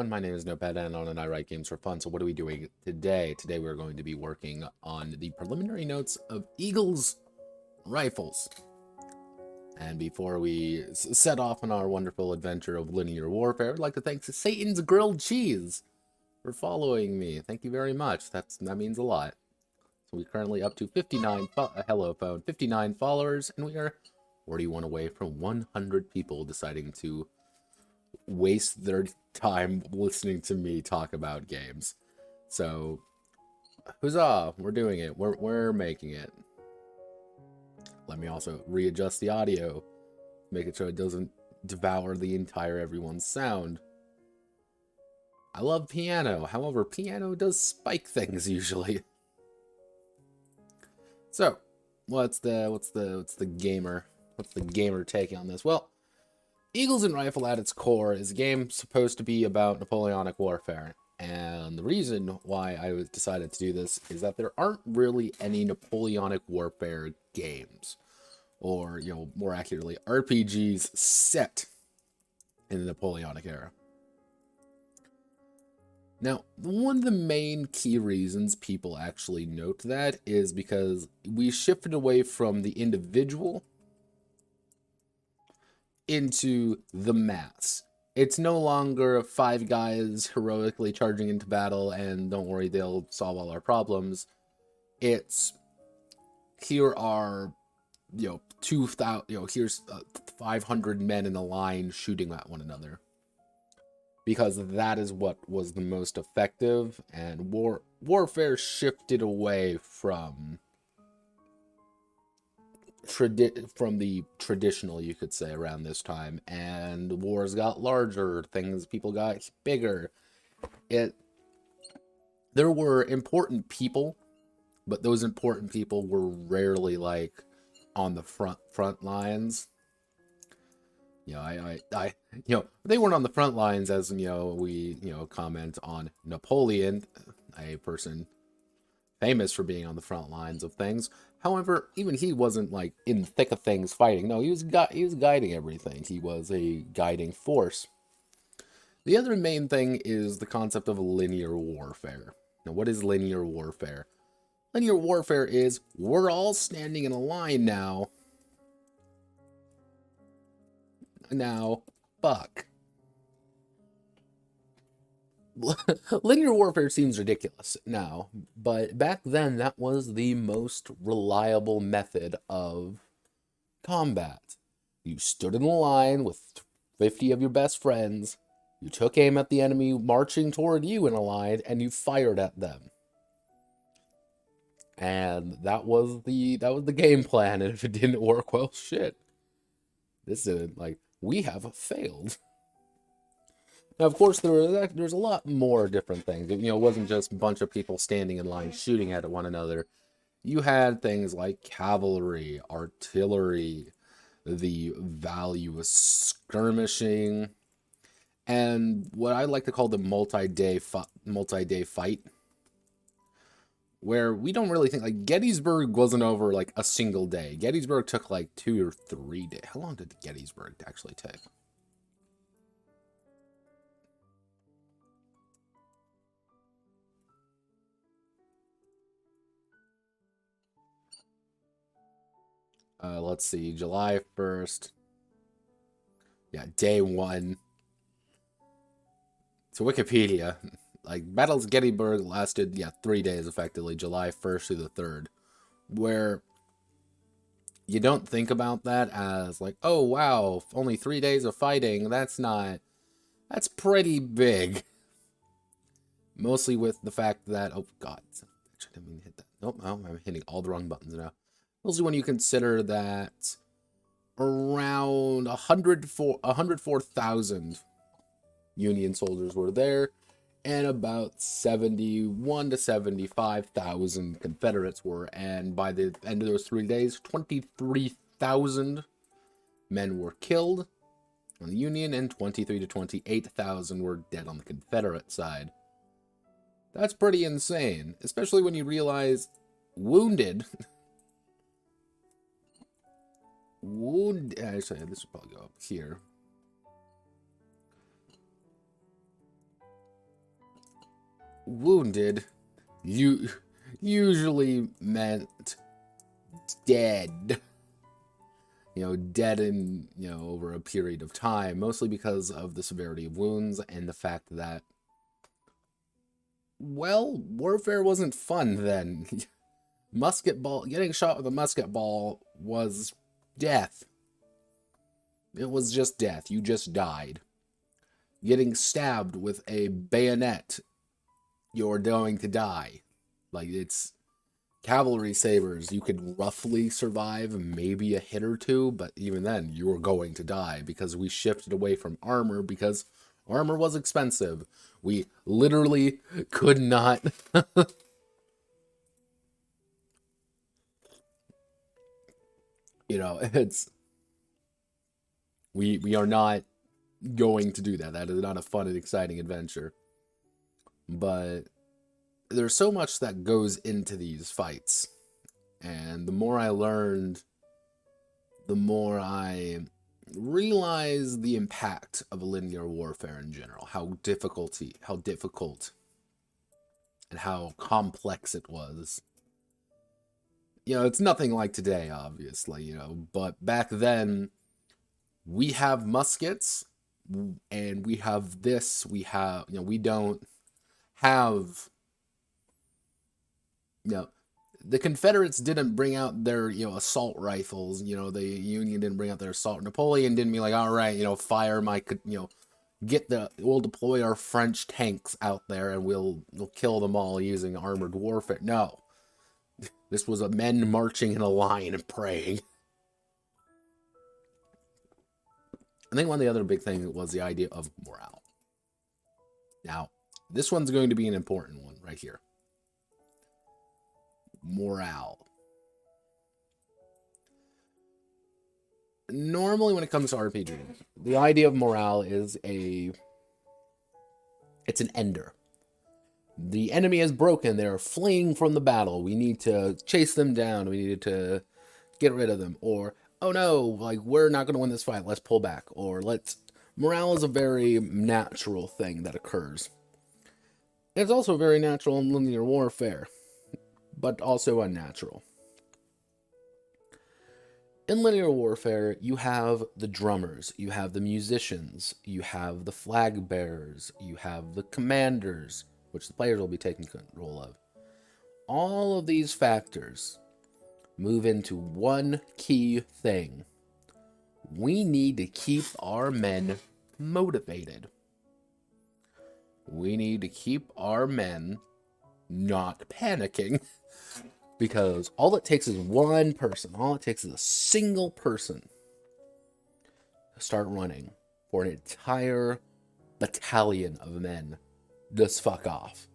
everyone, my name is Notepad Anon and I write games for fun. So what are we doing today? Today we're going to be working on the preliminary notes of Eagle's rifles. And before we set off on our wonderful adventure of linear warfare, I'd like to thank Satan's Grilled Cheese for following me. Thank you very much. That means a lot. So we're currently up to 59, hello phone, 59 followers, and we are 41 away from 100 people deciding to waste their time listening to me talk about games. So, huzzah, we're doing it. We're making it. Let me also readjust the audio, make it so it doesn't devour the entire everyone's sound. I love piano, however, piano does spike things usually. So, what's the gamer take on this? Well, Eagles and Rifle at its core is a game supposed to be about Napoleonic warfare. And the reason why I decided to do this is that there aren't really any Napoleonic warfare games. Or, more accurately, RPGs set in the Napoleonic era. Now, one of the main key reasons people actually note that is because we shifted away from the individual into the mass. It's no longer 5 guys heroically charging into battle and don't worry, they'll solve all our problems. It's here are 2,000, here's 500 men in a line shooting at one another, because that is what was the most effective. And warfare shifted away from the traditional, you could say, around this time, and wars got larger, people got bigger. There were important people, but those important people were rarely like on the front lines. They weren't on the front lines, as we comment on Napoleon, a person famous for being on the front lines of things. However, even he wasn't like in the thick of things fighting. No, he was guiding everything. He was a guiding force. The other main thing is the concept of linear warfare. Now, what is linear warfare? Linear warfare is we're all standing in a line now. Now, fuck. Linear warfare seems ridiculous now, but back then that was the most reliable method of combat. You stood in a line with 50 of your best friends, you took aim at the enemy marching toward you in a line, and you fired at them. And that was the game plan, and if it didn't work, well, shit. This isn't like, we have failed. Now, of course, there's a lot more different things. It wasn't just a bunch of people standing in line shooting at one another. You had things like cavalry, artillery, the value of skirmishing, and what I like to call the multi-day fight, where we don't really think, like, Gettysburg wasn't over like a single day. Gettysburg took like 2 or 3 days. How long did Gettysburg actually take? Let's see, July 1st. Yeah, day 1. So Wikipedia, like, Battles of Gettysburg lasted, 3 days effectively, July 1st through the 3rd. Where you don't think about that as like, oh wow, only 3 days of fighting, that's pretty big. Mostly with the fact that, oh god, I didn't mean to hit that. Nope, I'm hitting all the wrong buttons now. Mostly when you consider that around 104,000 Union soldiers were there, and about 71 to 75,000 Confederates were, and by the end of those 3 days, 23,000 men were killed on the Union, and 23 to 28,000 were dead on the Confederate side. That's pretty insane, especially when you realize wounded. Actually, this should probably go up here. wounded usually meant dead. Dead in, over a period of time, mostly because of the severity of wounds and the fact that, well, warfare wasn't fun then. Getting shot with a musket ball was death. It was just death. You just died. Getting stabbed with a bayonet, you're going to die. Like, it's cavalry sabers. You could roughly survive maybe a hit or two, but even then, you were going to die because we shifted away from armor because armor was expensive. We literally could not... it's... We are not going to do that. That is not a fun and exciting adventure. But there's so much that goes into these fights. And the more I learned, the more I realized the impact of linear warfare in general. How difficult and how complex it was. It's nothing like today, obviously, but back then, we have muskets, and we have this, we don't have, the Confederates didn't bring out their, assault rifles, the Union didn't bring out their assault. Napoleon didn't be like, all right, fire my, we'll deploy our French tanks out there and we'll kill them all using armored warfare. No. This was men marching in a line and praying. I think one of the other big things was the idea of morale. Now, this one's going to be an important one right here. Morale. Normally, when it comes to RPG, the idea of morale is it's an ender. The enemy is broken. They're fleeing from the battle. We need to chase them down. We need to get rid of them. Or, oh no, like, we're not going to win this fight. Let's pull back. Or morale is a very natural thing that occurs. It's also very natural in linear warfare, but also unnatural. In linear warfare, you have the drummers, you have the musicians, you have the flag bearers, you have the commanders, which the players will be taking control of. All of these factors move into one key thing. We need to keep our men motivated. We need to keep our men not panicking. Because all it takes is one person. All it takes is a single person to start running for an entire battalion of men just fuck off.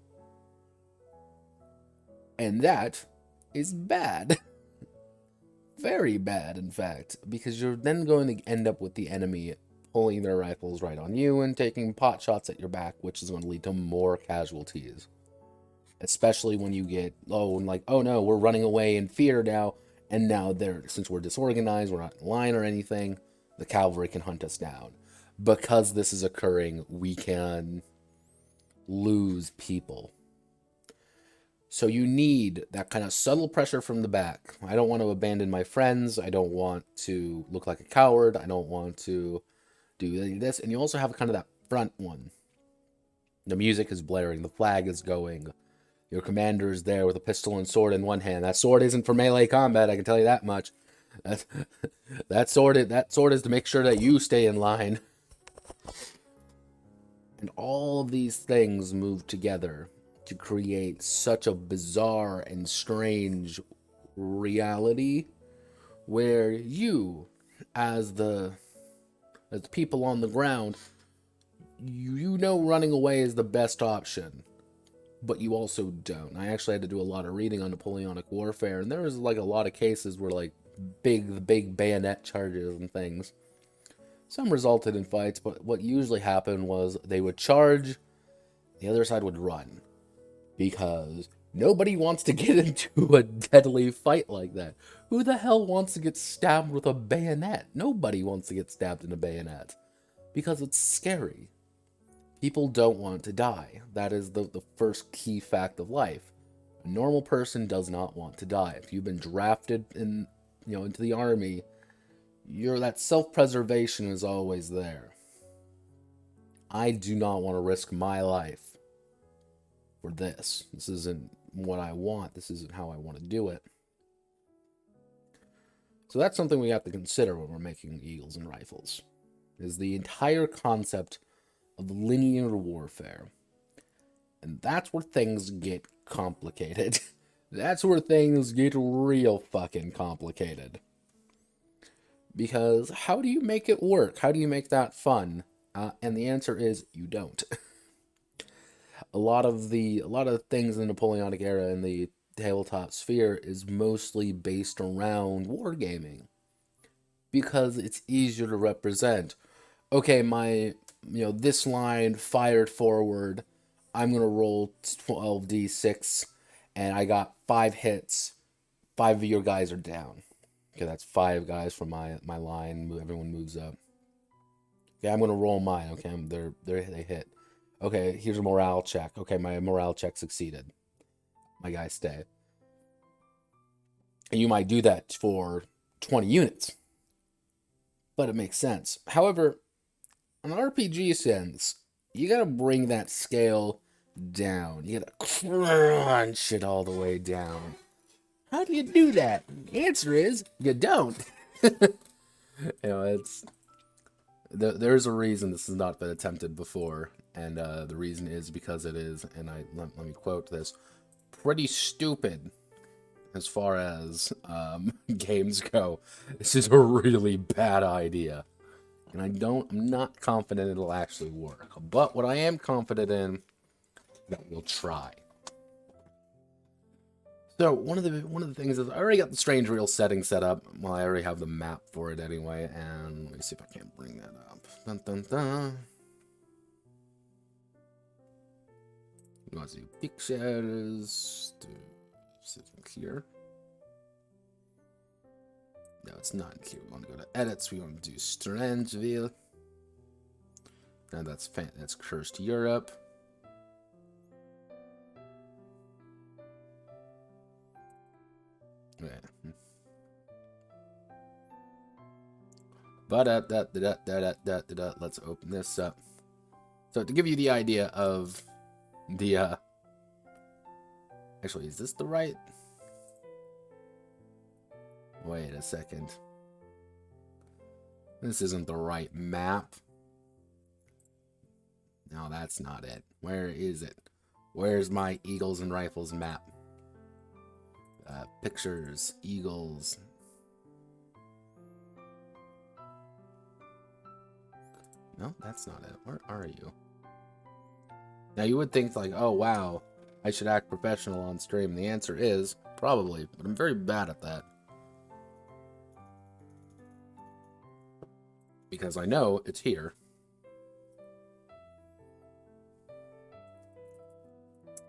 And that is bad. Very bad, in fact, because you're then going to end up with the enemy pulling their rifles right on you and taking pot shots at your back, which is going to lead to more casualties. Especially when you get, oh no, we're running away in fear now, and now since we're disorganized, we're not in line or anything, the cavalry can hunt us down. Because this is occurring, we can lose people. So you need that kind of subtle pressure from the back. I don't want to abandon my friends. I don't want to look like a coward. I don't want to do this. And you also have kind of that front one. The music is blaring. The flag is going. Your commander is there with a pistol and sword in one hand. That sword isn't for melee combat, I can tell you that much. That sword is to make sure that you stay in line. And all of these things move together to create such a bizarre and strange reality where you, as the people on the ground, you know running away is the best option, but you also don't. I actually had to do a lot of reading on Napoleonic warfare, and there was like a lot of cases where like big bayonet charges and things. Some resulted in fights, but what usually happened was they would charge, the other side would run. Because nobody wants to get into a deadly fight like that. Who the hell wants to get stabbed with a bayonet? Nobody wants to get stabbed in a bayonet. Because it's scary. People don't want to die. That is the first key fact of life. A normal person does not want to die. If you've been drafted into the army, that self-preservation is always there. I do not want to risk my life for this. This isn't what I want. This isn't how I want to do it. So that's something we have to consider when we're making eagles and rifles, is the entire concept of linear warfare. And that's where things get complicated. That's where things get real fucking complicated. Because how do you make it work? How do you make that fun? And the answer is you don't. a lot of the things in the Napoleonic era in the tabletop sphere is mostly based around wargaming, because it's easier to represent. Okay, my this line fired forward. I'm gonna roll 12d6, and I got 5 hits. 5 of your guys are down. Okay, that's 5 guys from my line. Everyone moves up. Okay, I'm gonna roll mine. Okay, they hit. Okay, here's a morale check. Okay, my morale check succeeded. My guys stay. And you might do that for 20 units, but it makes sense. However, in RPG sense, you gotta bring that scale down. You gotta crunch it all the way down. How do you do that? The answer is you don't. It's there's a reason this has not been attempted before, and the reason is because it is, and let me quote this, pretty stupid as far as games go. This is a really bad idea, and I'm not confident it'll actually work. But what I am confident in, that we'll try. So one of the things is I already got the strange reel setting set up. Well, I already have the map for it anyway, and let me see if I can't bring that up. Dun, dun, dun. We want to do pictures. Here. No, it's not here. We want to go to edits. We want to do strange reel. And that's Cursed Europe. Yeah. But let's open this up. So to give you the idea of the actually, is this the right? Wait a second. This isn't the right map. No, that's not it. Where is it? Where's my Eagles and Rifles map? Pictures, Eagles. No, that's not it. Where are you? Now you would think like, oh wow, I should act professional on stream. The answer is probably, but I'm very bad at that. Because I know it's here.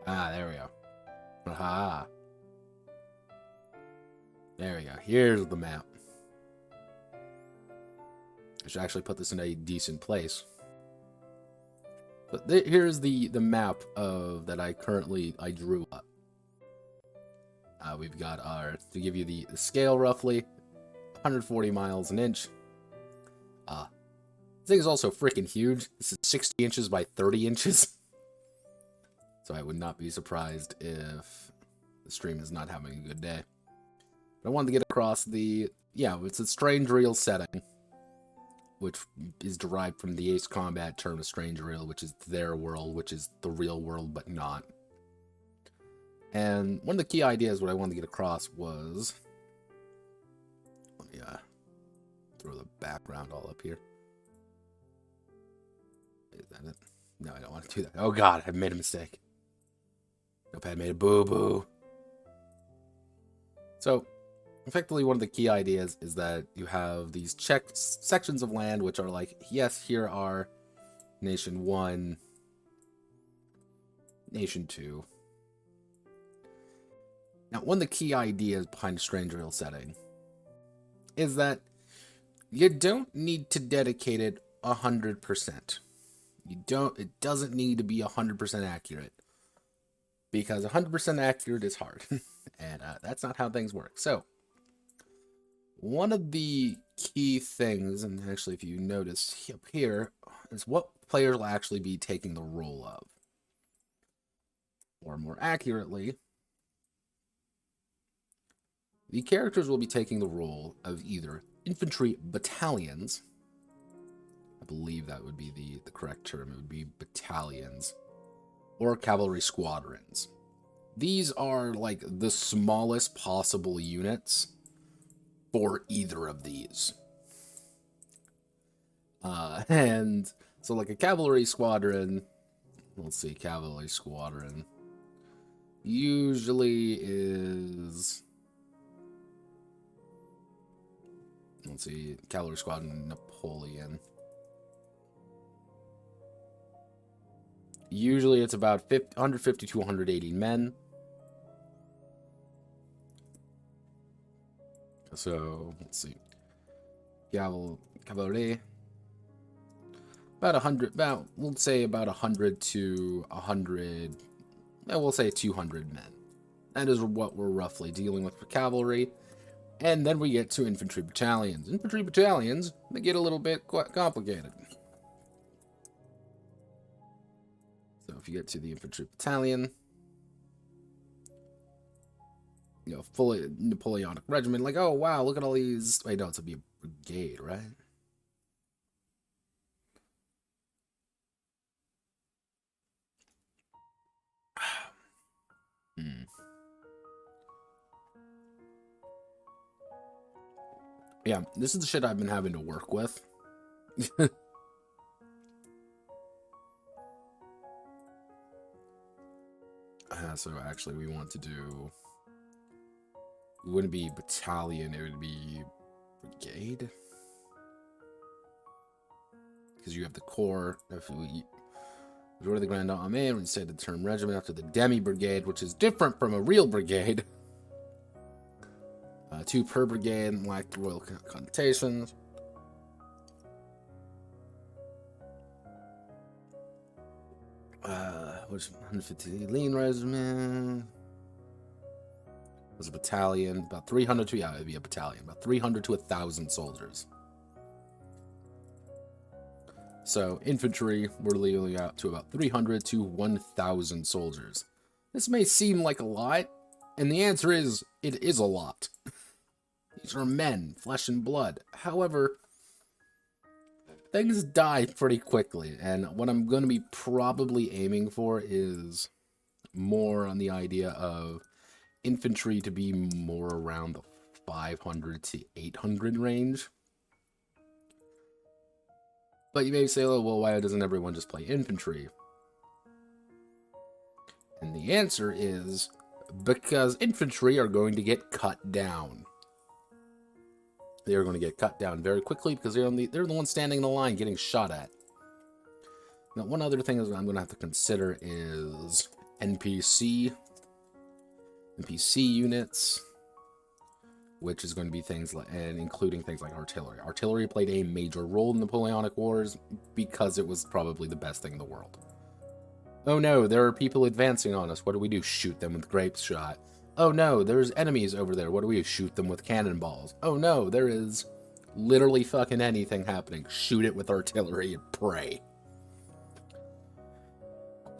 Ah, there we go. Aha. There we go. Here's the map. I should actually put this in a decent place. But here's the map of that I drew up. We've got our, to give you the scale roughly, 140 miles an inch. This thing is also freaking huge. This is 60 inches by 30 inches. So I would not be surprised if the stream is not having a good day. But I wanted to get across it's a strange reel setting, which is derived from the Ace Combat term of strange reel, which is their world, which is the real world, but not. And one of the key ideas what I wanted to get across was, let me throw the background all up here. Is that it? No, I don't want to do that. Oh god, I made a mistake. Notepad made a boo-boo. So, effectively, one of the key ideas is that you have these checked sections of land which are like, yes, here are Nation 1, Nation 2. Now, one of the key ideas behind a strange reel setting is that you don't need to dedicate it 100%. It doesn't need to be 100% accurate, because 100% accurate is hard, and that's not how things work. So, one of the key things, and actually if you notice up here, is what players will actually be taking the role of. Or more accurately, the characters will be taking the role of either infantry battalions. I believe that would be the correct term. It would be battalions. Or cavalry squadrons. These are like the smallest possible units for either of these. And so like a cavalry squadron, let's see, cavalry squadron usually is, let's see, cavalry squadron Napoleon. Usually it's about 150 to 180 men. So, let's see. Cavalry. About 100, we'll say about 100 to 100, we'll say 200 men. That is what we're roughly dealing with for cavalry. And then we get to infantry battalions. Infantry battalions, they get a little bit quite complicated. So if you get to the infantry battalion, you know, fully Napoleonic regiment, like, oh wow, look at all these. Wait, no, it's a brigade, right? Yeah, this is the shit I've been having to work with. So actually we want to do, it wouldn't be battalion, it would be brigade. Because you have the corps. If we go to the Grand Armée, we say the term regiment after the demi-brigade, which is different from a real brigade. 2 per brigade, lack the royal connotations. Which 150 lean regiment was a battalion, about 300 to, yeah, it'd be a battalion, about 300 to 1,000 soldiers. So infantry, we're leaving out to about 300 to 1,000 soldiers. This may seem like a lot, and the answer is, it is a lot. These are men, flesh and blood. However, things die pretty quickly, and what I'm going to be probably aiming for is more on the idea of infantry to be more around the 500 to 800 range. But you may say, oh, well, why doesn't everyone just play infantry? And the answer is because infantry are going to get cut down. They are going to get cut down very quickly because they're the ones standing in the line getting shot at. Now, one other thing I'm going to have to consider is NPC units, which is going to be things like, and including things like artillery. Artillery played a major role in the Napoleonic Wars because it was probably the best thing in the world. Oh no, there are people advancing on us. What do? Shoot them with grape shot. Oh no, there's enemies over there. What do? Shoot them with cannonballs. Oh no, there is literally fucking anything happening. Shoot it with artillery and pray.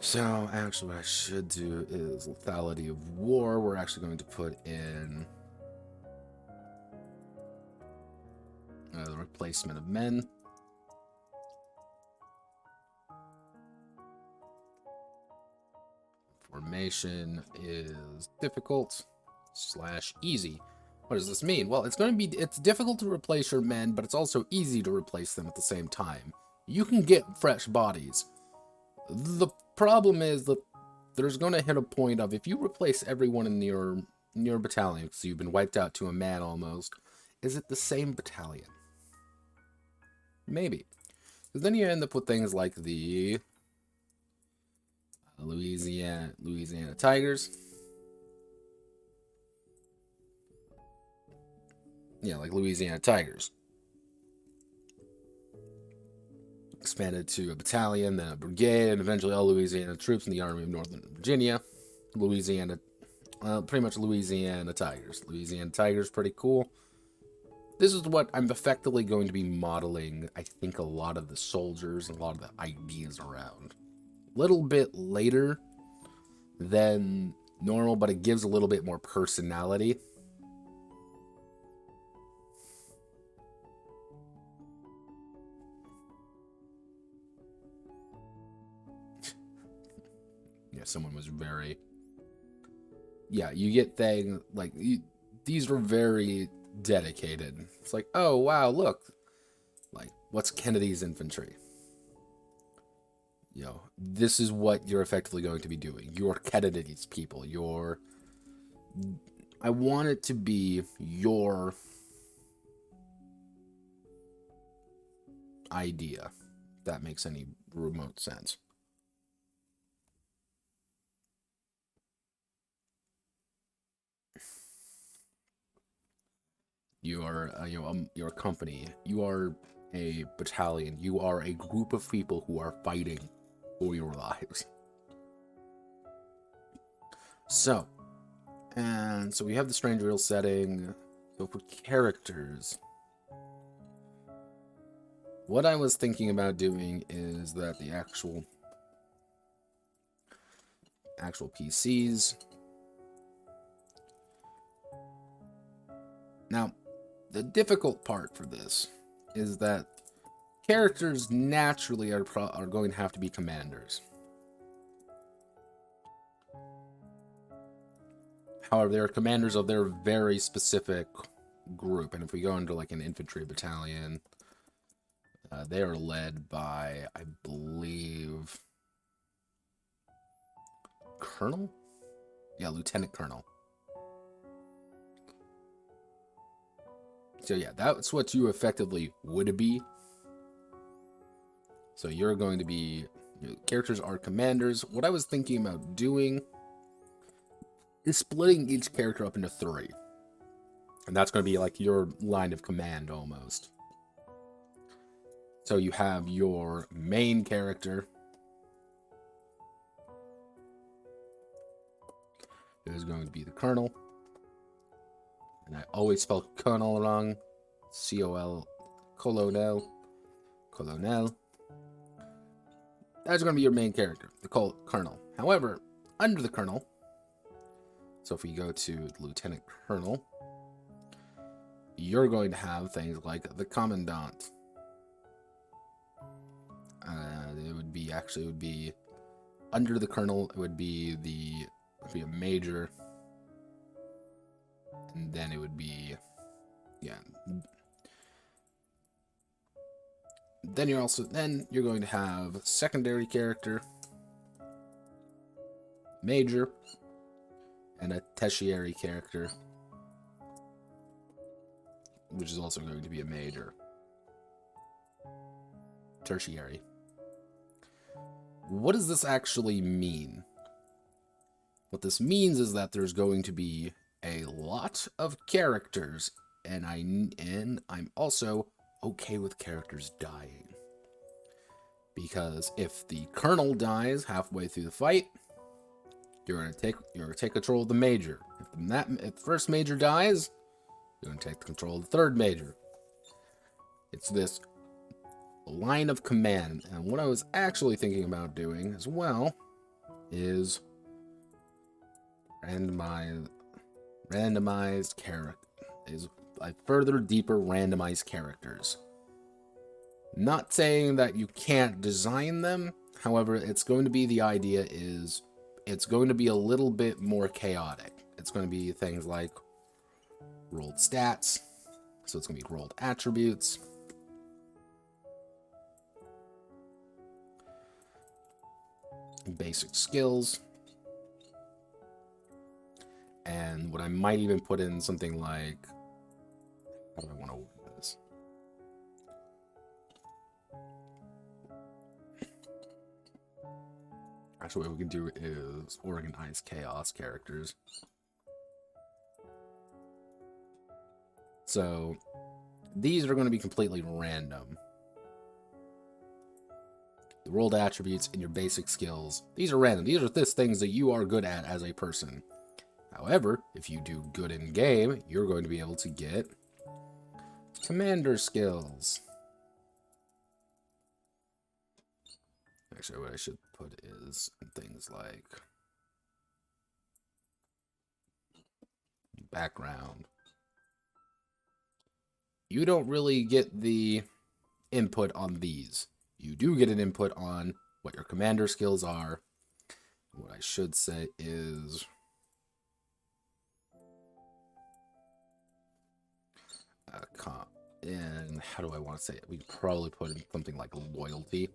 So, actually what I should do is lethality of war. We're actually going to put in the replacement of men. Formation is difficult / easy. What does this mean? Well, it's difficult to replace your men, but it's also easy to replace them at the same time. You can get fresh bodies. The problem is that there's going to hit a point of, if you replace everyone in your battalion, so you've been wiped out to a man almost, is it the same battalion? Maybe. Because then you end up with things like the Louisiana Tigers. Yeah, like Louisiana Tigers. expanded to a battalion, then a brigade, and eventually all Louisiana troops in the Army of Northern Virginia. Louisiana, pretty much Louisiana Tigers. Louisiana Tigers, pretty cool. This is what I'm effectively going to be modeling, I think, a lot of the soldiers and a lot of the ideas around. A little bit later than normal, but it gives a little bit more personality. Yeah, someone was very... Yeah, you get things like... these are very dedicated. It's like, oh, wow, look. Like, what's Kennedy's infantry? You know, this is what you're effectively going to be doing. You're Kennedy's people. I want it to be your idea, if that makes any remote sense. You are, you're a company. You are a battalion. You are a group of people who are fighting for your lives. So, and so we have the strange real setting. So for characters, what I was thinking about doing is that the actual PCs. Now, the difficult part for this is that characters naturally are going to have to be commanders. However, they're commanders of their very specific group, and if we go into like an infantry battalion, they are led by, I believe, Colonel? Yeah, Lieutenant Colonel. So yeah, that's what you effectively would be. So you're going to be... characters are commanders. What I was thinking about doing is splitting each character up into 3. And that's going to be like your line of command almost. So you have your main character, who is going to be the Colonel. And I always spell Colonel wrong. C-O-L, Colonel. That's going to be your main character, the Colonel. However, under the Colonel, so if we go to Lieutenant Colonel, you're going to have things like the Commandant. It would be under the Colonel. It would be a major, and then it would be, yeah. Then you're going to have secondary character, major, and a tertiary character, which is also going to be a major. Tertiary. What does this actually mean? What this means is that there's going to be a lot of characters, and I'm also okay with characters dying. Because if the Colonel dies halfway through the fight, you're gonna take control of the major. If the first major dies, you're gonna take control of the third major. It's this line of command. And what I was actually thinking about doing as well is randomized character. Is like further deeper randomized characters. Not saying that you can't design them, however, it's going to be, the idea is it's going to be a little bit more chaotic. It's going to be things like rolled stats, so it's going to be rolled attributes, basic skills, and what I might even put in something like, how do I want to word this? Actually, what we can do is organize chaos characters. So these are going to be completely random. the rolled attributes, and your basic skills. These are random. These are things that you are good at as a person. However, if you do good in game, you're going to be able to get commander skills. Actually, what I should put is things like background. You don't really get the input on these. You do get an input on what your commander skills are. What I should say is and how do I want to say it? We could probably put in something like loyalty,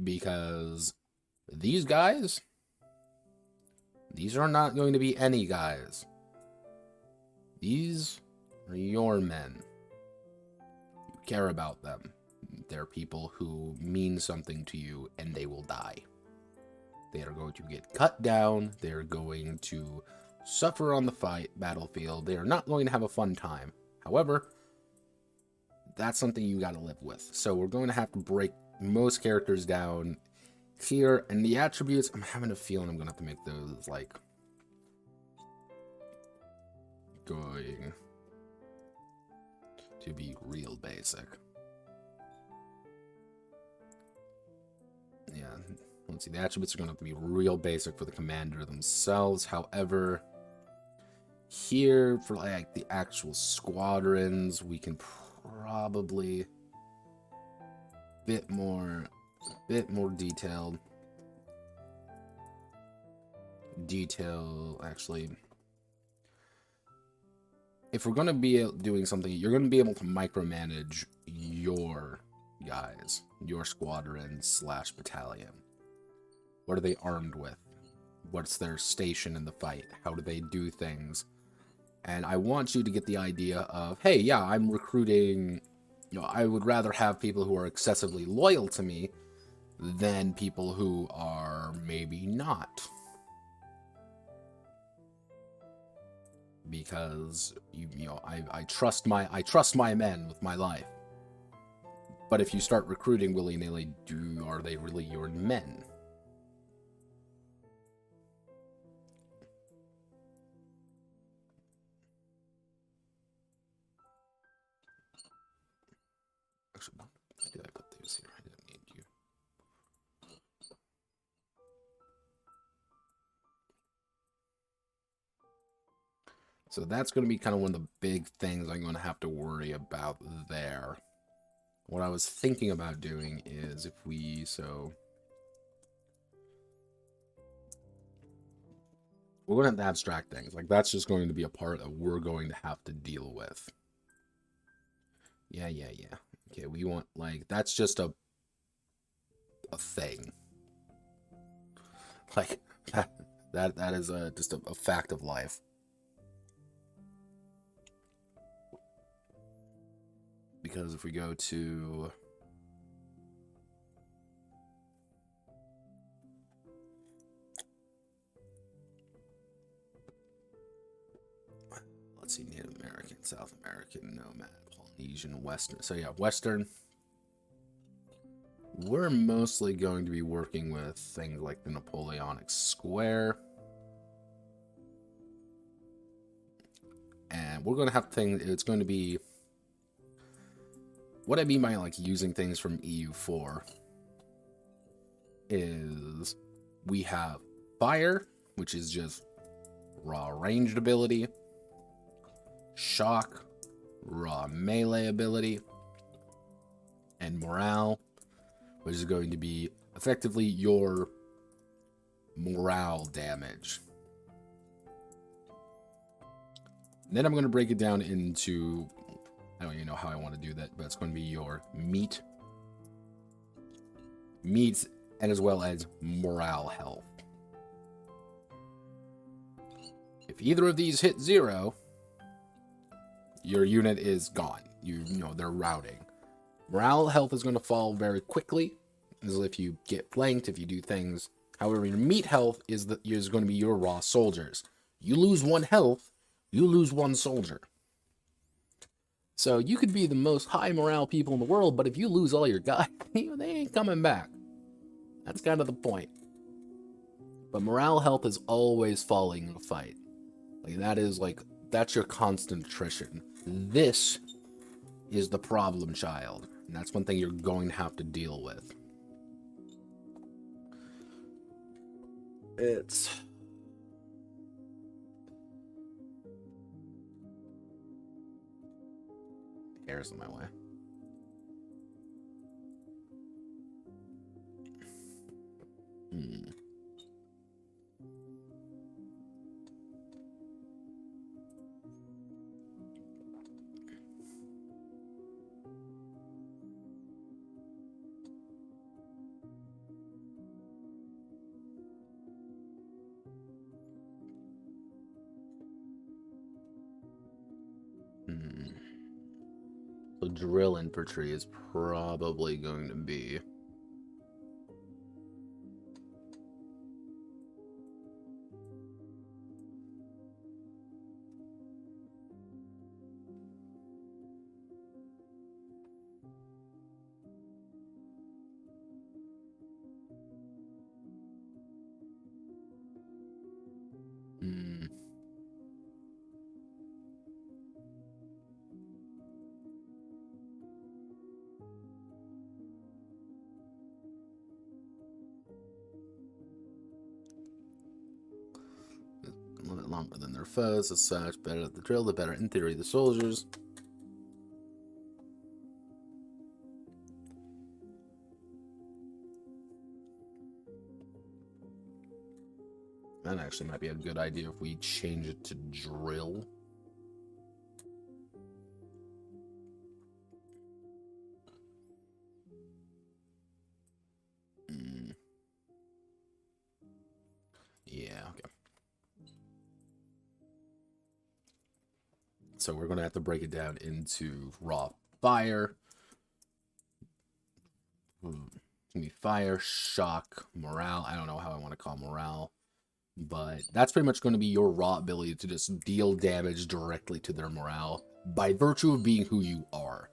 because these guys, these are not going to be any guys. These are your men. You care about them. They're people who mean something to you, and they will die. They are going to get cut down. They're going to suffer on the battlefield. They are not going to have a fun time. However, that's something you got to live with. So we're going to have to break most characters down here. And the attributes, I'm having a feeling I'm going to have to make those like going to be real basic. Yeah, let's see. The attributes are going to have to be real basic for the commander themselves. However, here for like the actual squadrons, we can probably bit more detailed. Actually, if we're going to be doing something, you're going to be able to micromanage your guys, your squadron / battalion. What are they armed with? What's their station in the fight? How do they do things? And I want you to get the idea of, hey, yeah, I'm recruiting, I would rather have people who are excessively loyal to me than people who are maybe not. Because I trust my men with my life. But if you start recruiting willy-nilly, are they really your men? Actually, why did I put these here? I didn't need you. So that's going to be kind of one of the big things I'm going to have to worry about there. What I was thinking about doing is if we, we're going to have to abstract things. Like, that's just going to be a part that we're going to have to deal with. Yeah. Okay, we want, like, that's just a thing. Like, that is just a fact of life. Because if we go to let's see, Native American, South American, Nomad, Polynesian, Western. So yeah, Western. We're mostly going to be working with things like the Napoleonic square. And we're going to have things, it's going to be, what I mean by like using things from EU4 is we have fire, which is just raw ranged ability, shock, raw melee ability, and morale, which is going to be effectively your morale damage. And then I'm going to break it down into, I don't even know how I want to do that, but it's going to be your meat, and as well as morale health. If either of these hit 0, your unit is gone. You know, they're routing. Morale health is going to fall very quickly, as if you get flanked, if you do things. However, your meat health is going to be your raw soldiers. You lose 1 health, you lose 1 soldier. So you could be the most high morale people in the world, but if you lose all your guys, they ain't coming back. That's kind of the point. But morale health is always falling in a fight. That's your constant attrition. This is the problem child. And that's one thing you're going to have to deal with. It's... Hair's in my way. So drill infantry is probably going to be... A little bit longer than their foes, as such. Better at the drill, the better, in theory, the soldiers. That actually might be a good idea if we change it to drill. Yeah, okay. So we're going to have to break it down into raw fire. It's going to be fire, shock, morale. I don't know how I want to call morale. But that's pretty much going to be your raw ability to just deal damage directly to their morale by virtue of being who you are.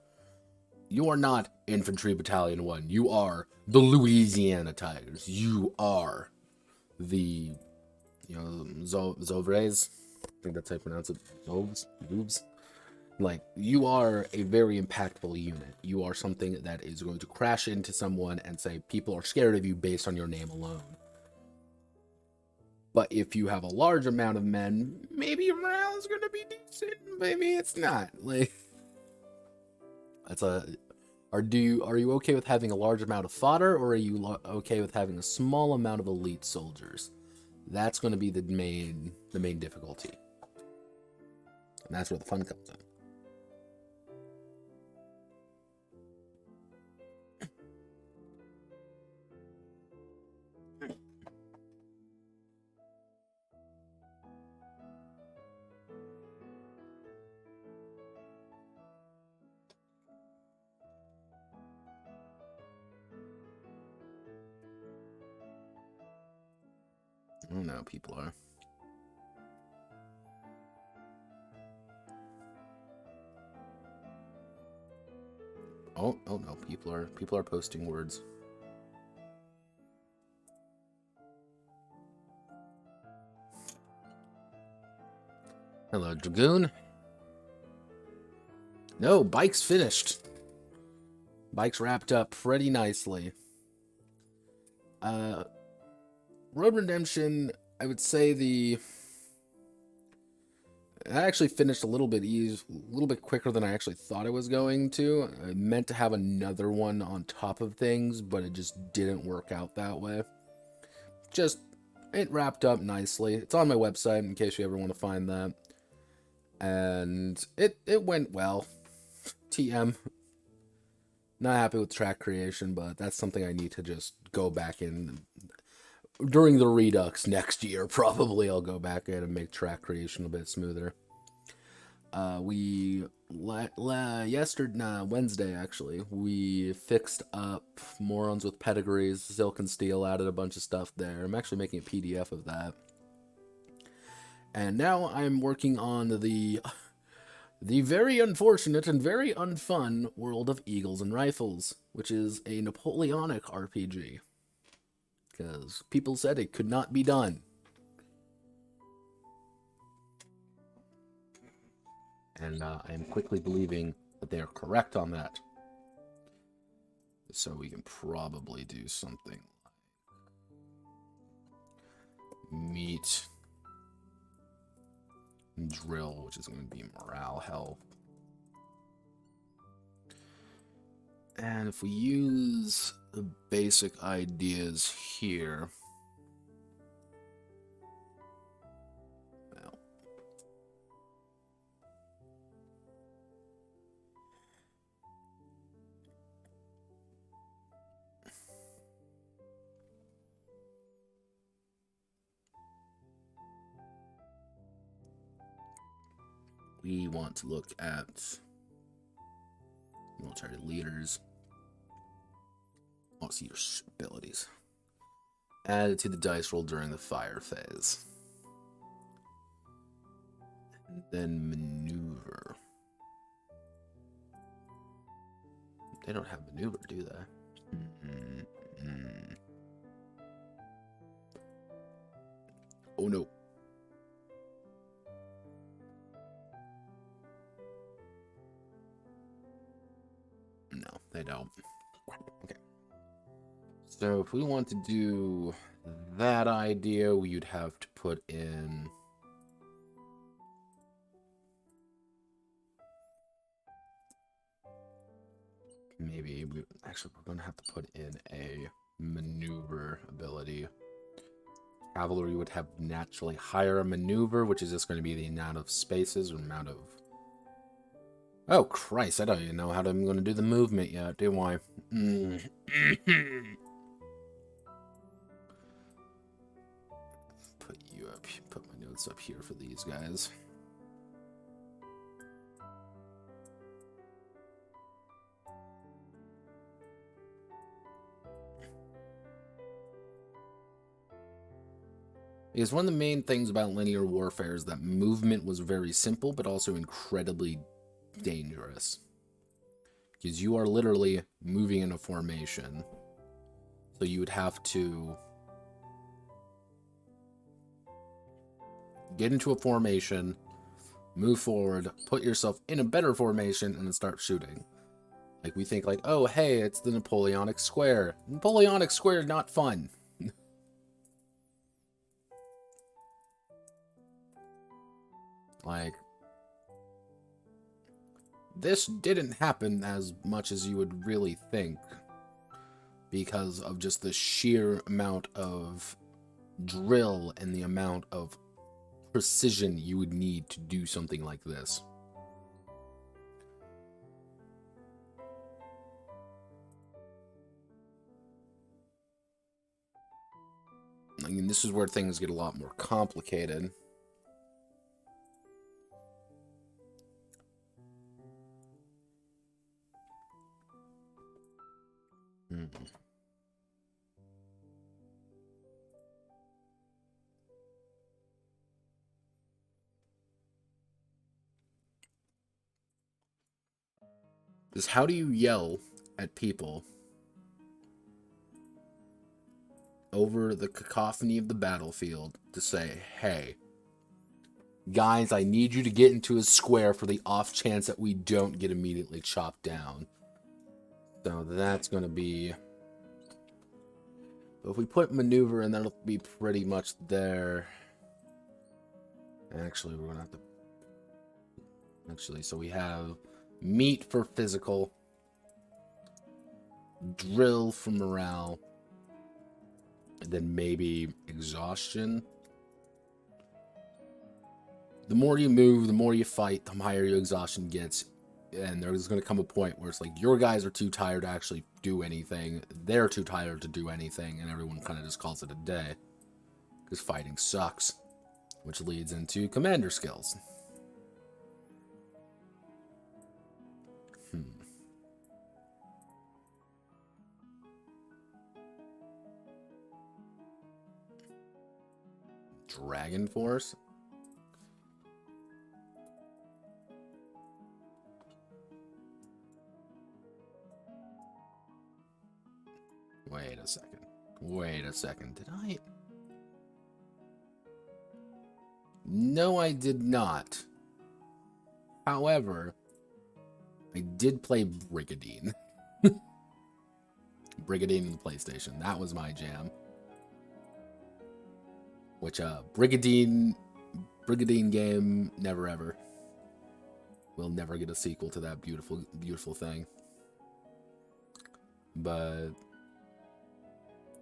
You are not Infantry Battalion 1. You are the Louisiana Tigers. You are the, Zovres. I think that's how you pronounce it. Zovs. Like, you are a very impactful unit. You are something that is going to crash into someone and say people are scared of you based on your name alone. But if you have a large amount of men, maybe your morale is going to be decent. Maybe it's not. Like, are you okay with having a large amount of fodder, or are you okay with having a small amount of elite soldiers? That's going to be the main difficulty, and that's where the fun comes in. I don't know how people are. Oh no, people are posting words. Hello, Dragoon. No, bike's finished. Bike's wrapped up pretty nicely. Road Redemption, I would say I actually finished a little bit quicker than I actually thought it was going to. I meant to have another one on top of things, but it just didn't work out that way. It wrapped up nicely. It's on my website in case you ever want to find that. And it went well. TM. Not happy with track creation, but that's something I need to just go back in. During the Redux next year, probably I'll go back in and make track creation a bit smoother. Wednesday, actually, we fixed up Morons with Pedigrees, Silk and Steel, added a bunch of stuff there. I'm actually making a PDF of that. And now I'm working on the The very unfortunate and very unfun world of Eagles and Rifles, which is a Napoleonic RPG. Because people said it could not be done. And I am quickly believing that they are correct on that. So we can probably do something like meat, drill, which is going to be morale health. And if we use the basic ideas here, well, we want to look at military leaders. Oh, see your abilities. Added to the dice roll during the fire phase. And then maneuver. They don't have maneuver, do they? Oh no. No, they don't. Okay. So if we want to do that idea, we'd have to put in maybe actually we're going to have to put in a maneuver ability. Cavalry would have naturally higher maneuver, which is just going to be the amount of spaces or amount of... Oh, Christ, I don't even know how I'm going to do the movement yet, do I? Put you up, put my notes up here for these guys. Because one of the main things about linear warfare is that movement was very simple, but also incredibly dangerous. Because you are literally moving in a formation. So you would have to get into a formation, move forward, put yourself in a better formation, and then start shooting. Like, we think like, oh, hey, it's the Napoleonic Square. Napoleonic Square is not fun. Like, this didn't happen as much as you would really think because of just the sheer amount of drill and the amount of precision you would need to do something like this. I mean, this is where things get a lot more complicated. Is how do you yell at people over the cacophony of the battlefield to say, hey, guys, I need you to get into a square for the off chance that we don't get immediately chopped down. So that's going to be... If we put maneuver in, that'll be pretty much there. Actually, we're going to have to... Actually, so we have meat for physical, drill for morale, and then maybe exhaustion. The more you move, the more you fight, the higher your exhaustion gets. And there's going to come a point where it's like, your guys are too tired to actually do anything. They're too tired to do anything. And everyone kind of just calls it a day. Because fighting sucks. Which leads into commander skills. Dragon Force? Wait a second. Wait a second. Did I? No, I did not. However, I did play Brigadine. Brigadine in the PlayStation. That was my jam. Which, Brigadine game, never ever. We'll never get a sequel to that beautiful, beautiful thing. But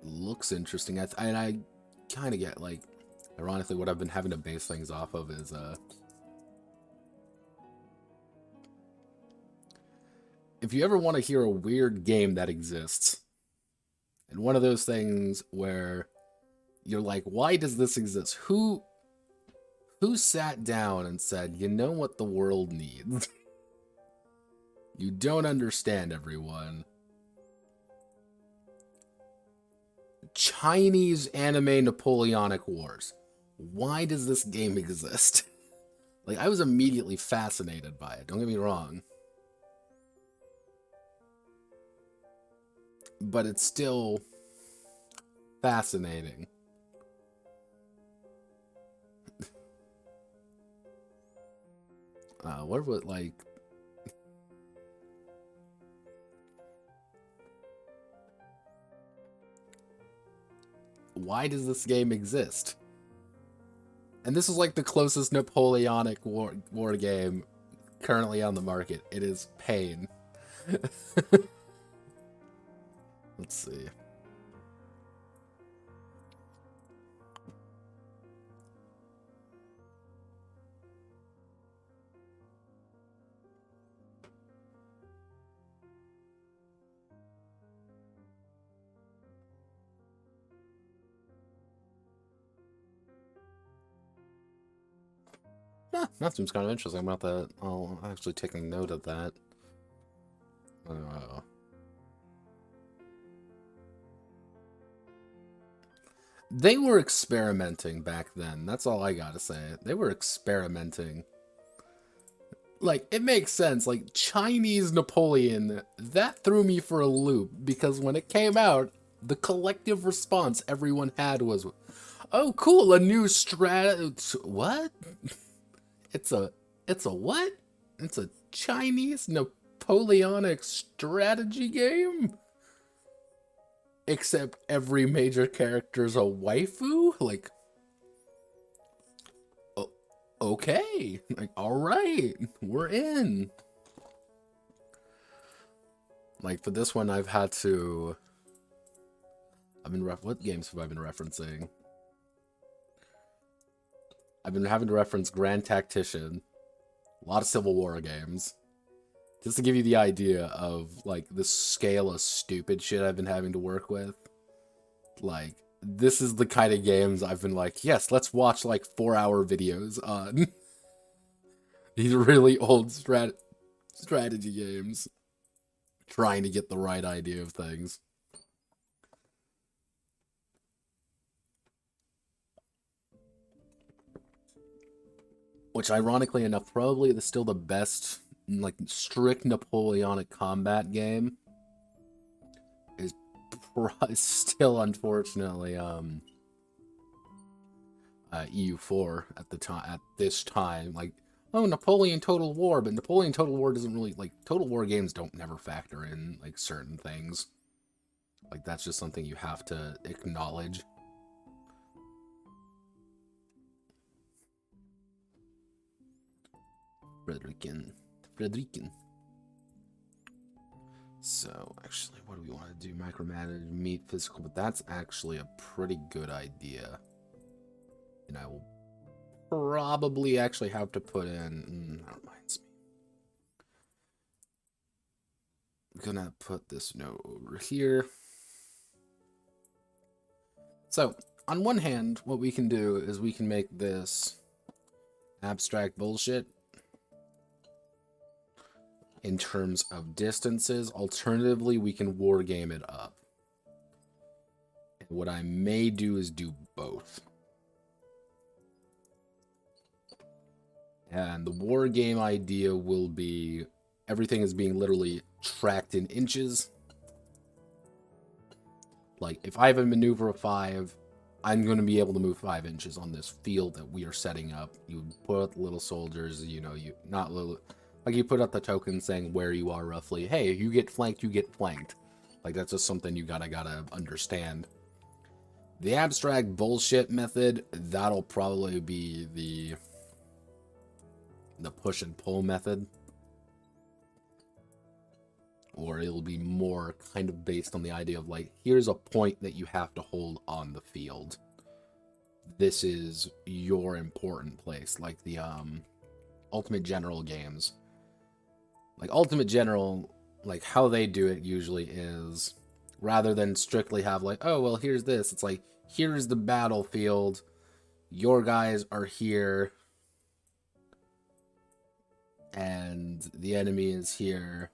looks interesting. And I kind of get, like, ironically, what I've been having to base things off of is, if you ever want to hear a weird game that exists, and one of those things where you're like, why does this exist? Who sat down and said, you know what the world needs? You don't understand, everyone. Chinese anime Napoleonic Wars. Why does this game exist? Like, I was immediately fascinated by it, don't get me wrong. But it's still fascinating. What would, like... Why does this game exist? And this is like the closest Napoleonic war game currently on the market. It is pain. Let's see. That seems kind of interesting about that. I'll actually take a note of that. They were experimenting back then. That's all I gotta say. They were experimenting. Like, it makes sense. Like, Chinese Napoleon, that threw me for a loop. Because when it came out, the collective response everyone had was, oh, cool, a new what? It's a what? It's a Chinese Napoleonic strategy game? Except every major character's a waifu? Like, okay. Like, alright, we're in. Like, for this one, I've had to... what games have I been referencing? I've been having to reference Grand Tactician, a lot of Civil War games, just to give you the idea of, like, the scale of stupid shit I've been having to work with. Like, this is the kind of games I've been like, yes, let's watch, like, 4-hour videos on these really old strategy games, trying to get the right idea of things. Which, ironically enough, probably is still the best, like, strict Napoleonic combat game. Is still, unfortunately, EU4 at the time. At this time, like, oh, Napoleon Total War, but Napoleon Total War doesn't really, like, Total War games don't never factor in, like, certain things. Like, that's just something you have to acknowledge. Frederican. So, actually, what do we want to do? Micromanage, meet, physical, but that's actually a pretty good idea. And I will probably actually have to put in... that reminds me. I'm gonna put this note over here. So, on one hand, what we can do is we can make this abstract bullshit in terms of distances. Alternatively, we can wargame it up. And what I may do is do both. And the wargame idea will be everything is being literally tracked in inches. Like, if I have a maneuver of 5, I'm going to be able to move 5 inches on this field that we are setting up. You put out the little soldiers, you know, you not little, like you put out the token saying where you are roughly. Hey, you get flanked, you get flanked. Like, that's just something you gotta understand. The abstract bullshit method, that'll probably be the push and pull method. Or it'll be more kind of based on the idea of, like, here's a point that you have to hold on the field. This is your important place. Like the Ultimate General games. Like, Ultimate General, like, how they do it usually is, rather than strictly have, like, oh, well, here's this. It's like, here's the battlefield. Your guys are here. And the enemy is here.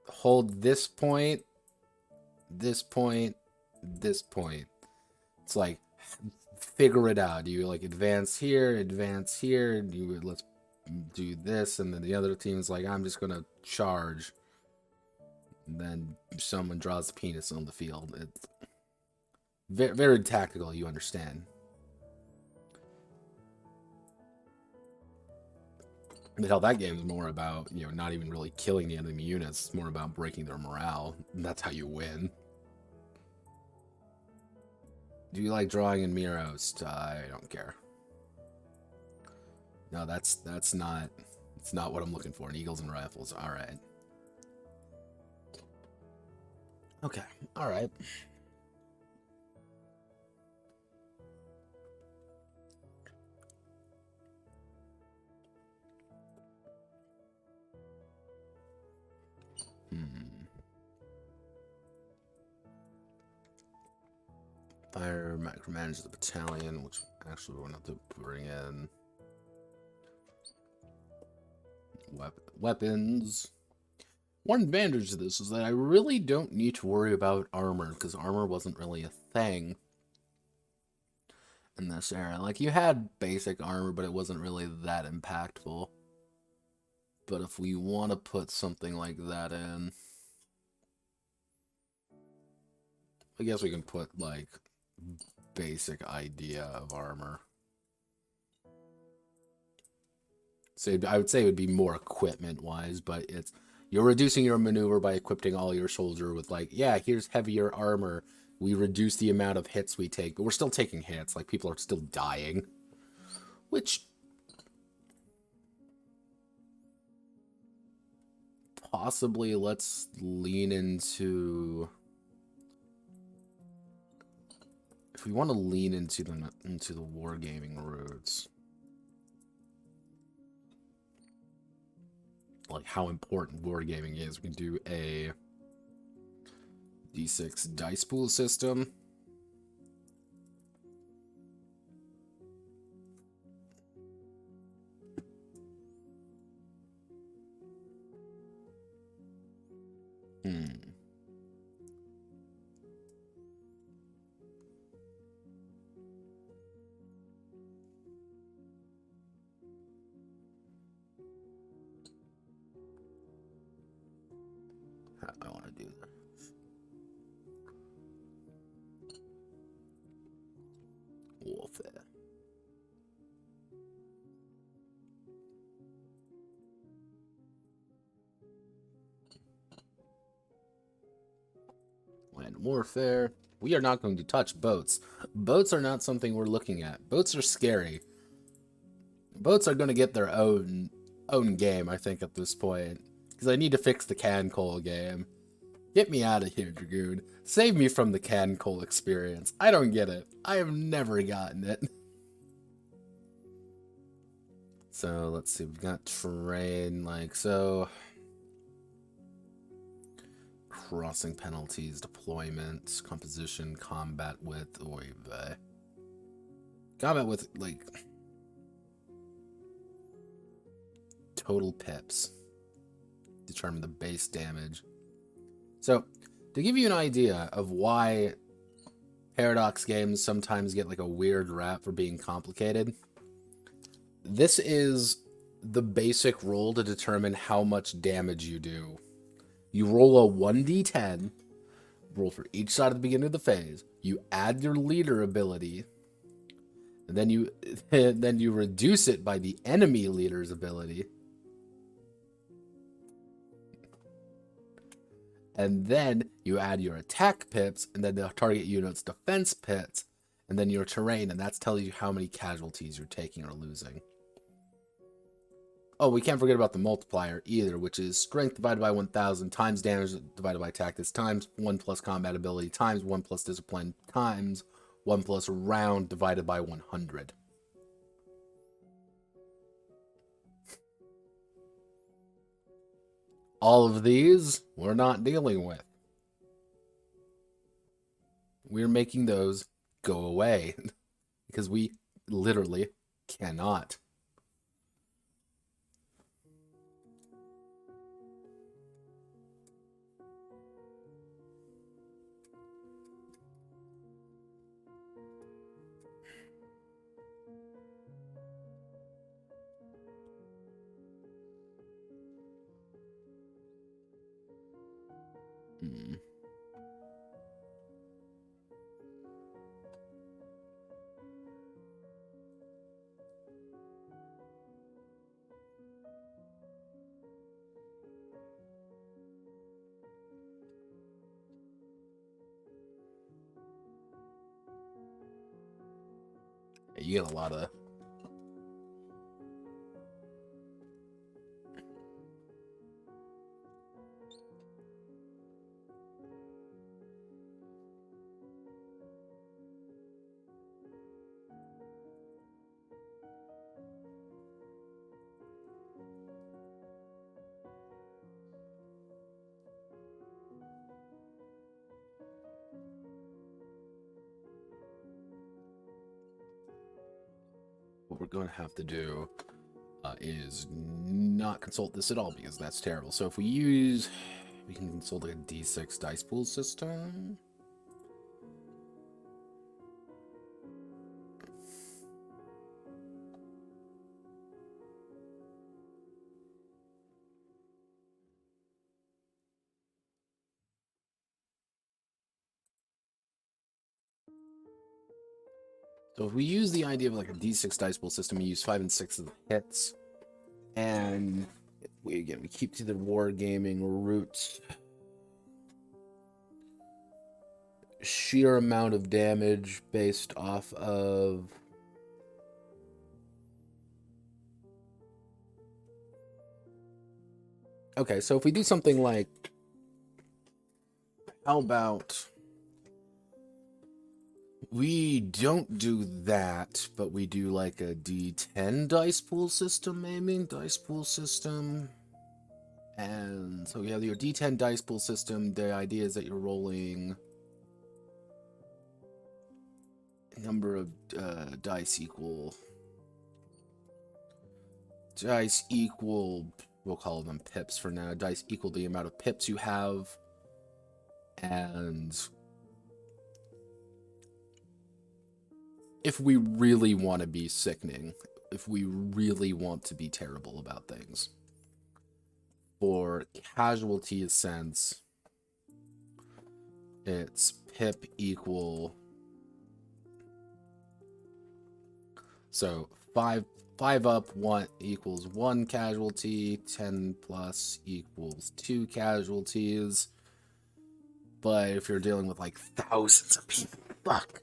Hold this point, this point, this point. It's like, figure it out. You like advance here, you let's do this, and then the other team's like, I'm just gonna charge. And then someone draws the penis on the field. It's very, very tactical, you understand. But hell, that game is more about, you know, not even really killing the enemy units. It's more about breaking their morale. And that's how you win. Do you like drawing in Miros? I don't care. No, that's not. It's not what I'm looking for in Eagles and Rifles. All right. Okay. All right. Fire micromanage the battalion, which actually we're not to bring in. Weapons. One advantage to this is that I really don't need to worry about armor, because armor wasn't really a thing in this era. Like, you had basic armor, but it wasn't really that impactful. But if we want to put something like that in, I guess we can put, like, basic idea of armor. So I would say it would be more equipment-wise, but it's, you're reducing your maneuver by equipping all your soldier with, like, yeah, here's heavier armor. We reduce the amount of hits we take, but we're still taking hits. Like, people are still dying. Which, possibly, let's lean into... If we want to lean into the wargaming roots, like how important wargaming is, we can do a D6 dice pool system. I want to do that. Warfare. Land warfare. We are not going to touch boats. Boats are not something we're looking at. Boats are scary. Boats are going to get their own game, I think, at this point. Because I need to fix the can coal game. Get me out of here, Dragoon. Save me from the can coal experience. I don't get it. I have never gotten it. So, let's see. We've got terrain, like, so... Crossing penalties, deployment, composition, combat with... combat with, like... Total pips. Determine the base damage. So, to give you an idea of why Paradox games sometimes get like a weird rap for being complicated, this is the basic roll to determine how much damage you do. You roll a 1d10, roll for each side at the beginning of the phase. You add your leader ability, and then you reduce it by the enemy leader's ability. And then you add your attack pips, and then the target unit's defense pips, and then your terrain, and that's telling you how many casualties you're taking or losing. Oh, we can't forget about the multiplier either, which is strength divided by 1,000 times damage divided by tactics times 1 plus combat ability times 1 plus discipline times 1 plus round divided by 100. All of these we're not dealing with. We're making those go away because we literally cannot. You get a lot of... What we're going to have to do is not consult this at all, because that's terrible. So if we use... We can consult a D6 dice pool system. So if we use the idea of like a D6 dice pool system, we use 5 and 6 of the hits. And we keep to the wargaming roots. Sheer amount of damage based off of... Okay, so if we do something like... How about... We don't do that, but we do like a D10 dice pool system, maybe? Dice pool system. And so you have your D10 dice pool system. The idea is that you're rolling a number of dice equal, we'll call them pips for now. Dice equal the amount of pips you have. And if we really want to be sickening, if we really want to be terrible about things, for casualty sense, it's pip equal... So 5 up 1 equals 1 casualty, 10 plus equals 2 casualties. But if you're dealing with like thousands of people, fuck.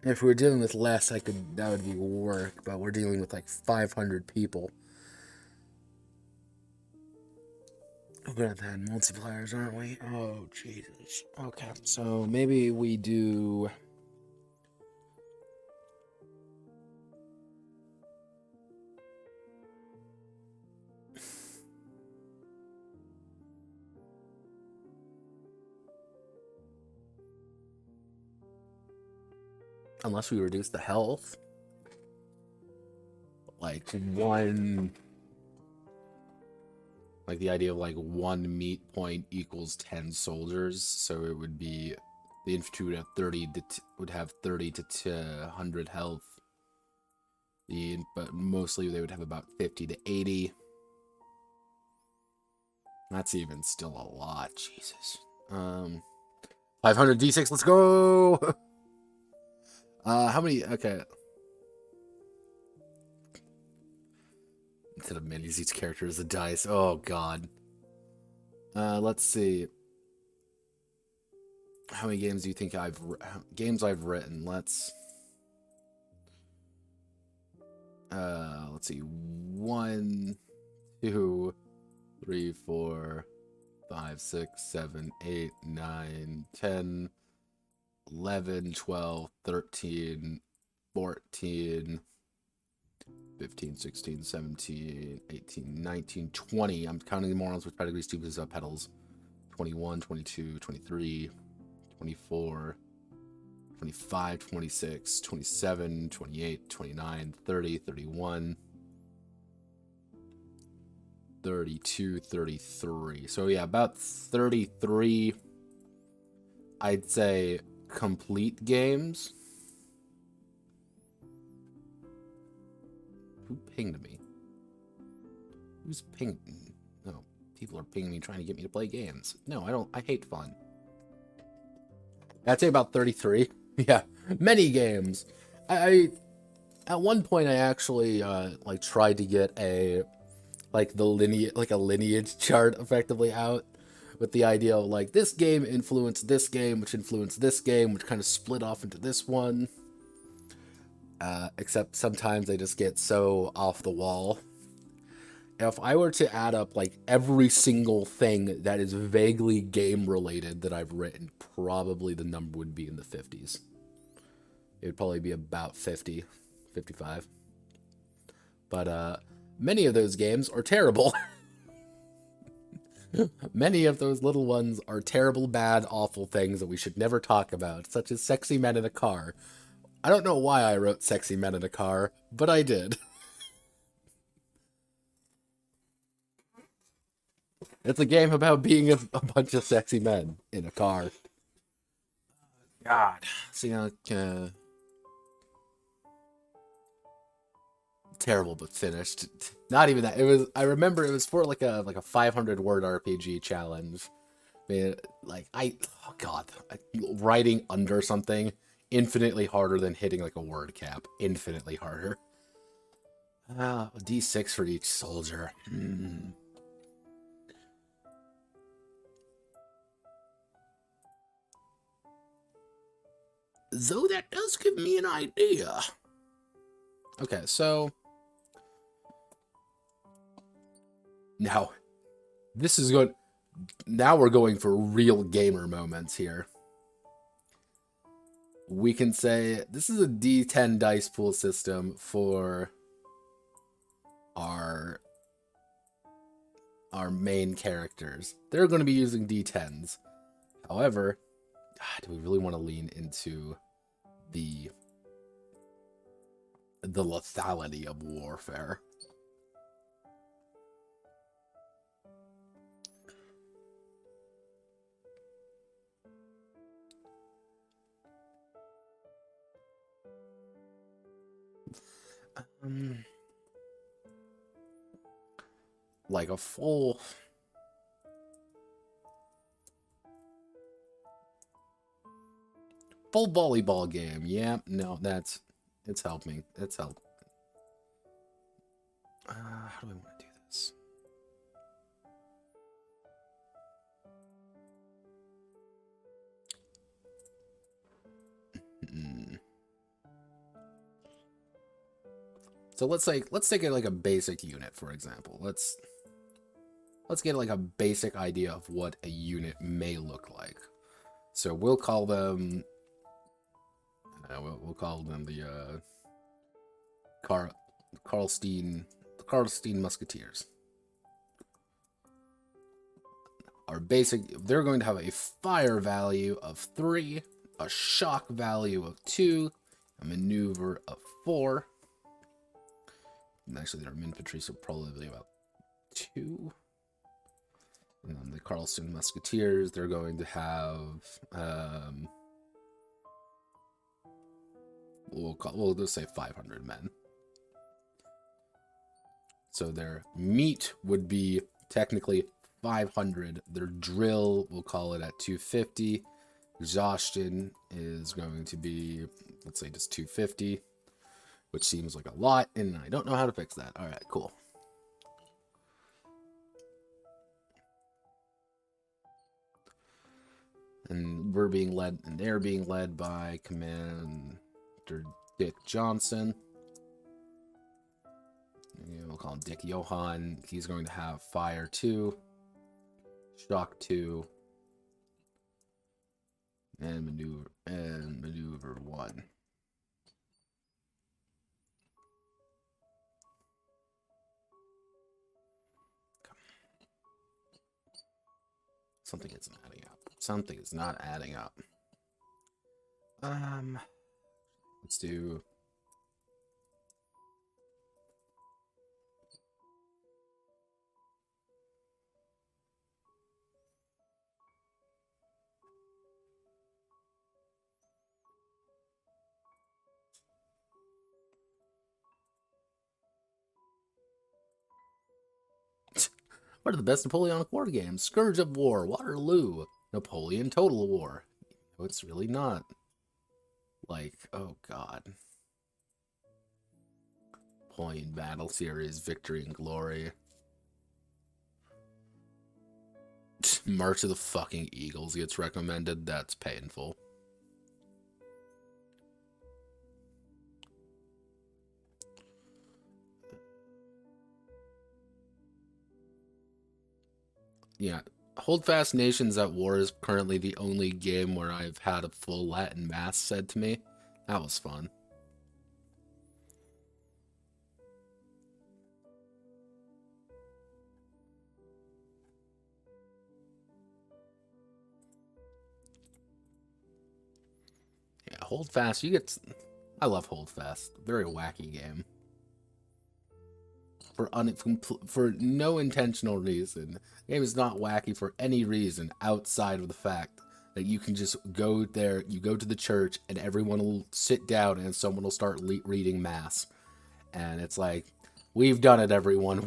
If we're dealing with less, that would be work, but we're dealing with like 500 people. We're gonna have multipliers, aren't we? Oh, Jesus. Okay, so maybe we do... Unless we reduce the health. Like one... Like the idea of like 1 meat point equals 10 soldiers, so it would be the infantry would have 30 to 100 health. But mostly they would have about 50 to 80. That's even still a lot. Jesus. 500 D6. Let's go. How many? Okay. Instead of minis, each character is a dice. Oh God. Let's see. How many games do you think I've written? Let's see. 1, 2, 3, 4, 5, 6, 7, 8, 9, 10, 11, 12, 13, 14, 15, 16, 17, 18, 19, 20. I'm counting the morons with pedigrees, tubes, pedals. 21, 22, 23, 24, 25, 26, 27, 28, 29, 30, 31, 32, 33. So yeah, about 33, I'd say, complete games. Who pinged me? Who's pinged? No, people are pinging me trying to get me to play games. No, I don't. I hate fun. I'd say about 33. Yeah, many games. I at one point I actually like tried to get a lineage chart effectively out, with the idea of like this game influenced this game, which influenced this game, which kind of split off into this one. Except sometimes they just get so off the wall. If I were to add up like every single thing that is vaguely game related that I've written, probably the number would be in the 50s. It would probably be about 50, 55. But many of those games are terrible. Many of those little ones are terrible, bad, awful things that we should never talk about, such as Sexy Men in a Car. I don't know why I wrote Sexy Men in a Car, but I did. It's a game about being a bunch of sexy men in a car. God. See, terrible but finished. Not even that. It was. I remember it was for like a 500-word RPG challenge. I mean, oh God, writing under something infinitely harder than hitting like a word cap. Infinitely harder. D6 for each soldier. Though that does give me an idea. Okay, so now this is good. Now we're going for real gamer moments here. We can say this is a D10 dice pool system for our main characters. They're going to be using D10s. However, do we really want to lean into the lethality of warfare? Like a full volleyball game. Yeah, no, it's helping. It's helping. How do I want to do this? So let's take it like a basic unit, for example. Let's get like a basic idea of what a unit may look like. So we'll call them we'll call them the Karlstein Musketeers. Our basic, they're going to have a fire value of 3, a shock value of 2, a maneuver of 4. And actually, their infantry, so probably about 2. And then the Karlstein Musketeers, they're going to have we'll just say 500 men. So their meat would be technically 500. Their drill, we'll call it at 250. Exhaustion is going to be, let's say, just 250, which seems like a lot, and I don't know how to fix that. All right, cool. And we're being led, and they're being led by Commander Dick Johnson. We'll call him Dick Johann. He's going to have Fire 2, Shock 2, and Maneuver 1. Something isn't adding up. Something is not adding up. Let's do... What are the best Napoleonic War games? Scourge of War, Waterloo, Napoleon Total War. No, it's really not. Like, oh god. Napoleon Battle Series, Victory and Glory. March of the fucking Eagles gets recommended. That's painful. Yeah, Holdfast Nations at War is currently the only game where I've had a full Latin Mass said to me. That was fun. Yeah, Holdfast, you get... I love Holdfast. Very wacky game. For no intentional reason. The game is not wacky for any reason outside of the fact that you can just go there, you go to the church, and everyone will sit down and someone will start reading Mass. And it's like, we've done it, everyone.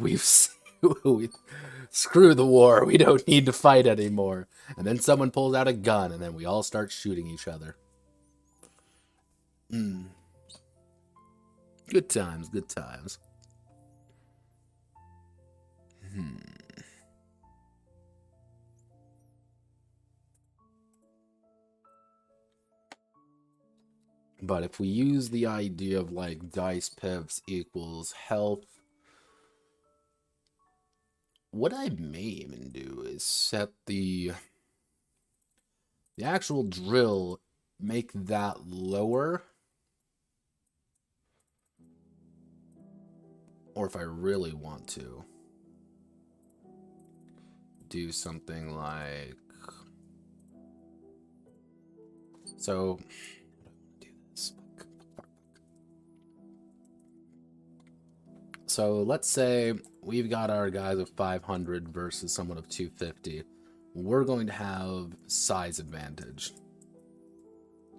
Screw the war. We don't need to fight anymore. And then someone pulls out a gun, and then we all start shooting each other. Good times, good times. But if we use the idea of like dice pips equals health, what I may even do is set the actual drill, make that lower. Or if I really want to, do something like... So... So let's say we've got our guys of 500 versus someone of 250. We're going to have size advantage.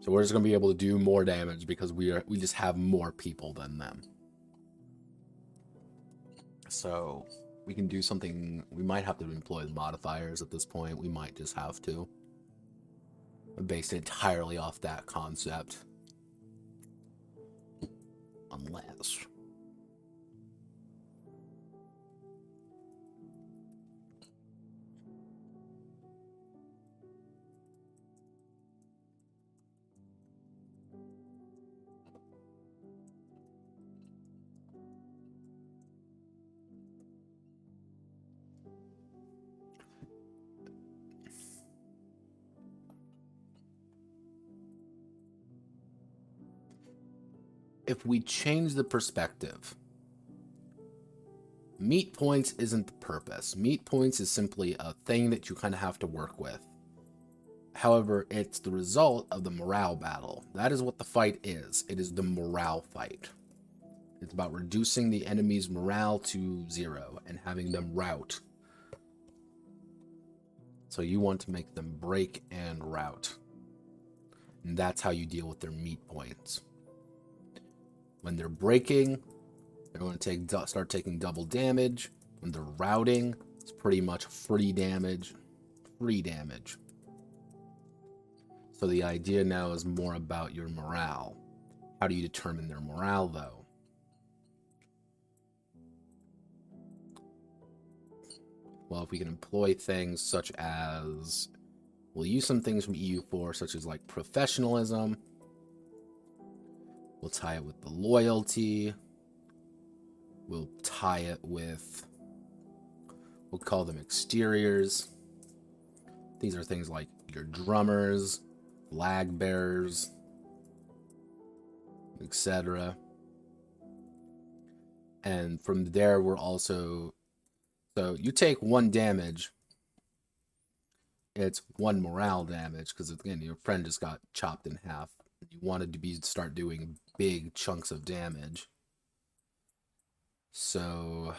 So we're just going to be able to do more damage because we just have more people than them. So we can do something. We might have to employ the modifiers at this point. We might just have to. Based entirely off that concept. Unless... if we change the perspective, meat points isn't the purpose. Meat points is simply a thing that you kind of have to work with. However, it's the result of the morale battle. That is what the fight is. It is the morale fight. It's about reducing the enemy's morale to 0 and having them rout. So you want to make them break and rout. And that's how you deal with their meat points. When they're breaking, they're going to start taking double damage. When they're routing, It's pretty much free damage. Free damage. So the idea now is more about your morale. How do you determine their morale, though? Well, if we can employ things such as... We'll use some things from EU4, such as like professionalism. We'll tie it with the loyalty. We'll tie it with... We'll call them exteriors. These are things like your drummers, flag bearers, etc. And from there, we're also... So you take 1 damage... It's 1 morale damage, because again, your friend just got chopped in half. You wanted to start doing big chunks of damage. So...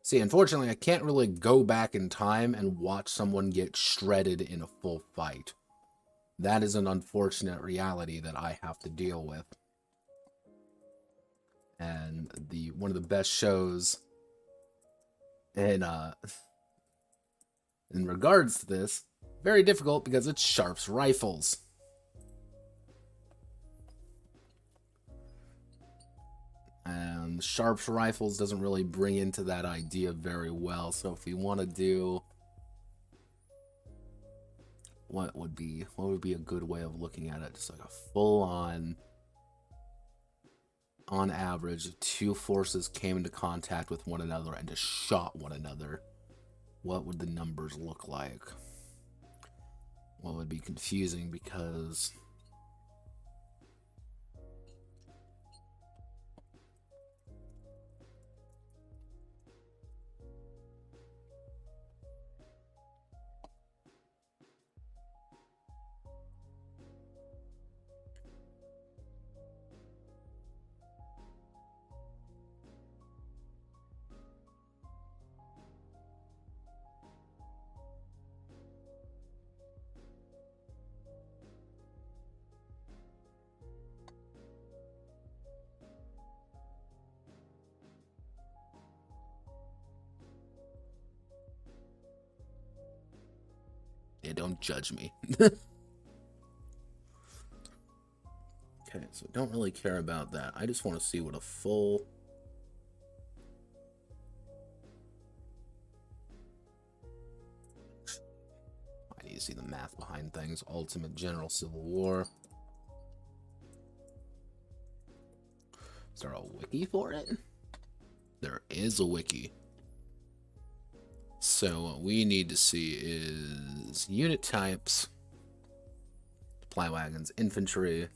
See, unfortunately, I can't really go back in time and watch someone get shredded in a full fight. That is an unfortunate reality that I have to deal with. And one of the best shows... in regards to this, very difficult because it's Sharp's rifles. And Sharp's rifles doesn't really bring into that idea very well. So if we want to do... What would be a good way of looking at it? Just like a full-on... On average, 2 forces came into contact with one another and just shot one another. What would the numbers look like? Well, it would be confusing because... Yeah, don't judge me. Okay, so don't really care about that. I just want to see what a full... I need to see the math behind things. Ultimate General Civil War. Is there a wiki for it? There is a wiki. So what we need to see is unit types, supply wagons, infantry.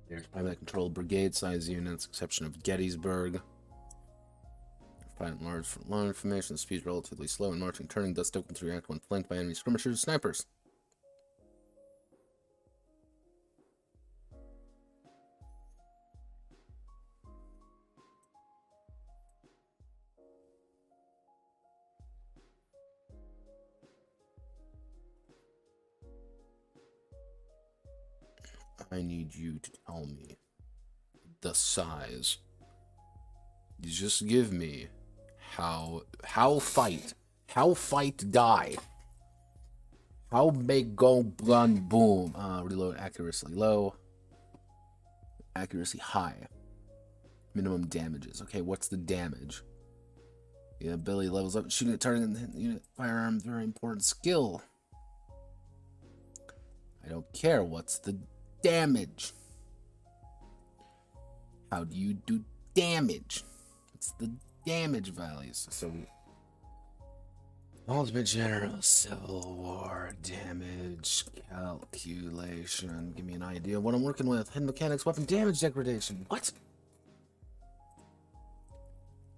There's primarily controlled brigade size units, exception of Gettysburg. Fight large for long information, speed relatively slow in marching, turning, thus open to react when flanked by enemy skirmishers, snipers. I need you to tell me the size. You just give me how fight die. How big go run boom. Reload accuracy low. Accuracy high. Minimum damages. Okay, what's the damage? The ability levels up. Shooting at target and unit firearm, very important skill. I don't care. What's the damage? How do you do damage? What's the damage values? So, Ultimate General Civil War damage calculation. Give me an idea of what I'm working with. Hidden mechanics, weapon damage degradation. What?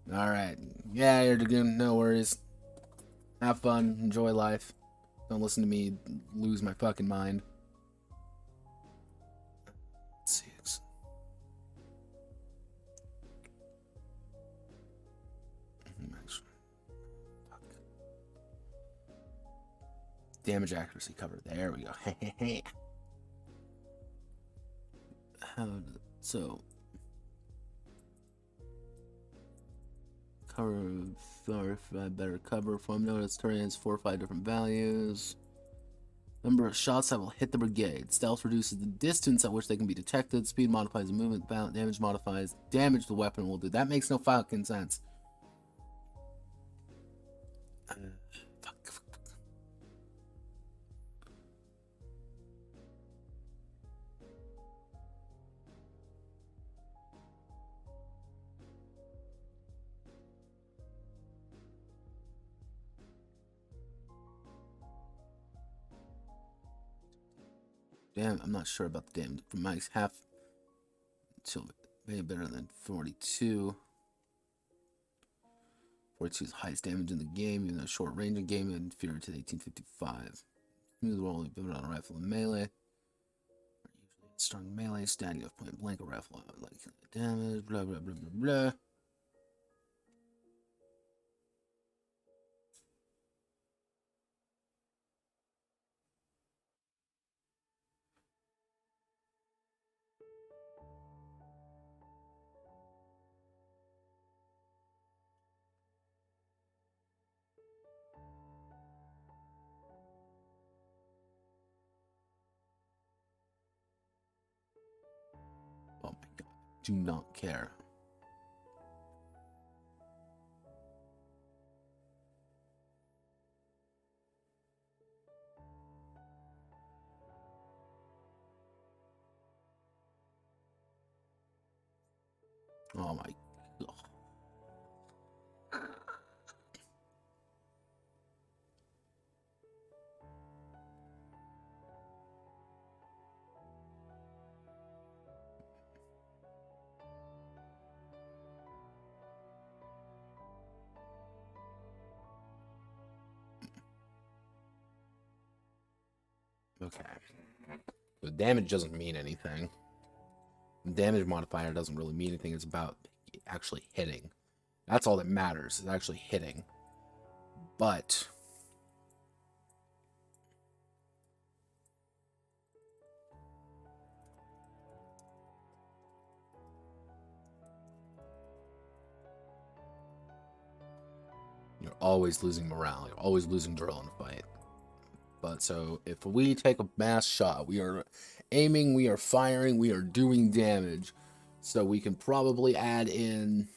Alright. Yeah, you're doing no worries. Have fun. Enjoy life. Don't listen to me lose my fucking mind. Let's see. Damage accuracy cover. There we go. So cover better cover. Form notice turn has 4 or 5 different values. Number of shots that will hit the brigade. Stealth reduces the distance at which they can be detected. Speed modifies the movement. Damage modifies damage the weapon will do. That makes no fucking sense. Damn, I'm not sure about the damage. From max half until maybe better than 42. 42 is the highest damage in the game, even though short range in game inferior to the 1855. Smooth rolling pivot on a rifle and melee. Usually strong melee, standing off point blank, a rifle like damage, blah blah blah blah blah. Oh my god, do not care. Oh my god. Okay. The damage doesn't mean anything. The damage modifier doesn't really mean anything. It's about actually hitting. That's all that matters, is actually hitting. But you're always losing morale. You're always losing drill in a fight. But so if we take a mass shot, we are aiming, we are firing, we are doing damage. So we can probably add in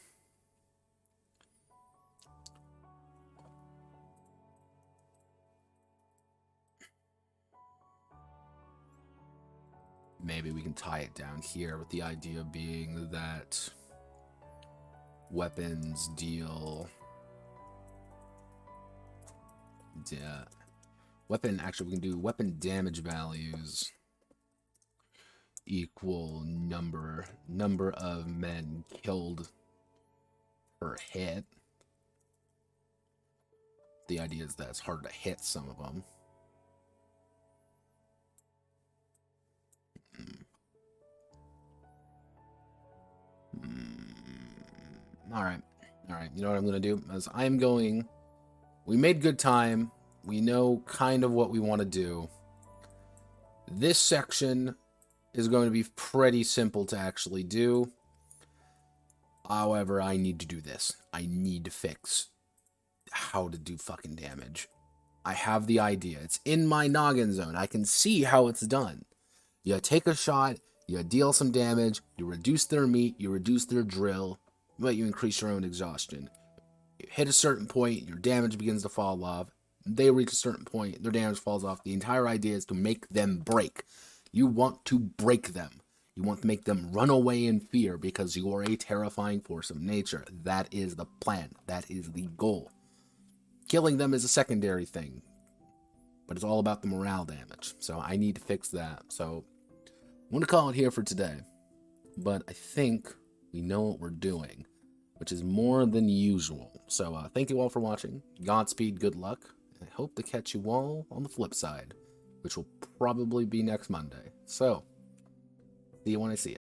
maybe we can tie it down here with the idea being that weapons deal actually we can do weapon damage values equal number of men killed per hit. The idea is that it's hard to hit some of them. All right. You know what I'm going to do? As I'm going... We made good time. We know kind of what we want to do. This section is going to be pretty simple to actually do. However, I need to do this. I need to fix how to do fucking damage. I have the idea. It's in my noggin zone. I can see how it's done. You take a shot, you deal some damage, you reduce their meat, you reduce their drill, but you increase your own exhaustion. You hit a certain point, your damage begins to fall off. They reach a certain point, their damage falls off. The entire idea is to make them break. You want to break them. You want to make them run away in fear because you are a terrifying force of nature. That is the plan. That is the goal. Killing them is a secondary thing, but it's all about the morale damage. So I need to fix that. So I'm going to call it here for today. But I think we know what we're doing, which is more than usual. So thank you all for watching. Godspeed, good luck, I hope to catch you all on the flip side, which will probably be next Monday. So, see you when I see you.